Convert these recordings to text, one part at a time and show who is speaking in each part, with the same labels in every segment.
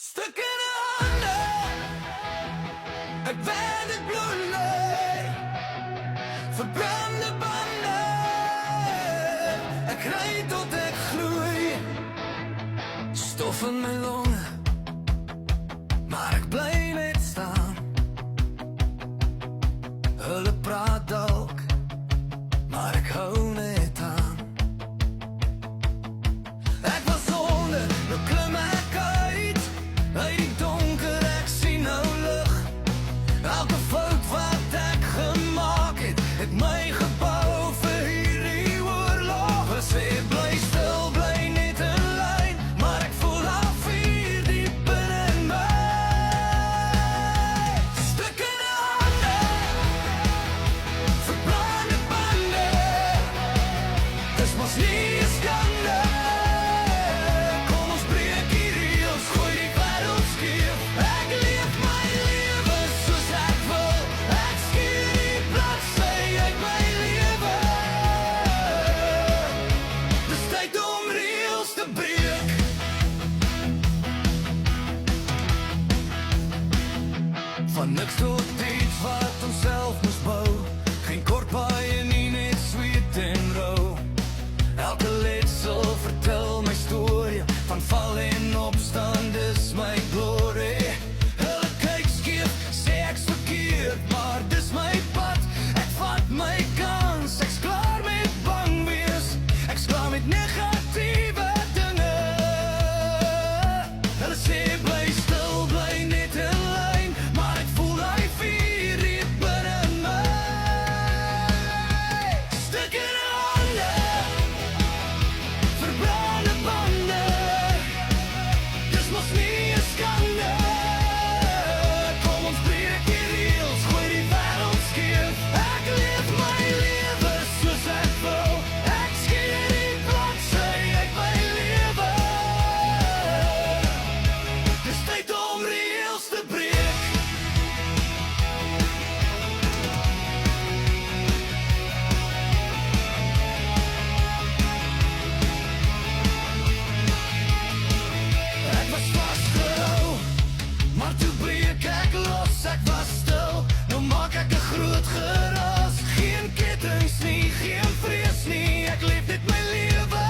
Speaker 1: Stukken handen, ik ben het bloedlei, verbrande banden, ik rijd tot ik gloei, stof in mijn longen, maar ik blijf niet staan. Hulle praat dalk, maar ik hou niet aan. Ik was onder, nu klim ik uit, uit die donker, ik zie nou lucht. Elke fout wat ik gemaakt het my gebouw vir hierdie oorlog. We sê bly stil, bly net in lyn, maar ek voel al vuur diep binne my. Stukkende hande, verbrande banden, dis mos nie 'n skande. Kom ons breek die reëls, gooi die wêreld skeef. Ek leef my lewe soos ek wil, ek skeer die bladsy uit my lewe. Dis tyd om reëls te breek. Van niks tot iets wat ons self moes bou. Geen kort baie nie, net sweet en rou. Elke letsel vertel my storie, van val en opstand is my glorie. Hulle kyk skeef, sê ek's verkeerd, maar dis my pad, ek vat my kans. Ek's klaar met bang wees, ek's klaar met negatiewe dinge. Hulle sê bly stil, bly net in lyn, maar ek voel hy vuur diep binne my. Stukkende hande, verbrande banden, dis mos nie 'n skande. Kom ons breek die reëls, gooi die wêreld skeef. Ek leef my lewe soos ek wil, ek skeer die bladsy uit my lewe. Dis tyd om reëls te breek. Ek was vasgehou, maar toe breek ek los. Ek was stil, nou maak ek 'n groot geraas. Geen kettinge nie, geen vrees nie, ek leef net my lewe.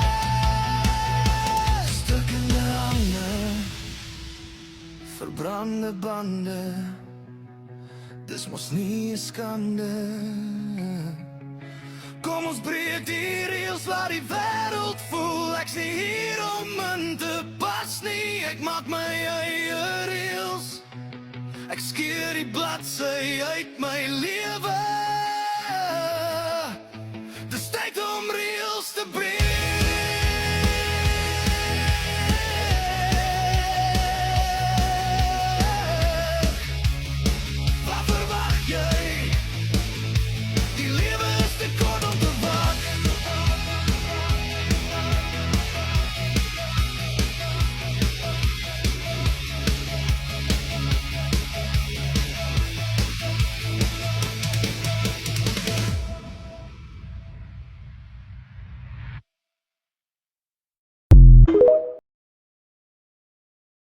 Speaker 1: Stukkende hande, verbrande bande, dis mos nie 'n skande. Kom ons breek die reëls, laat die wêreld voel. Ek's nie hier om in te pas nie, ek maak my eie reëls. Ek skeer die bladsy uit my lewe.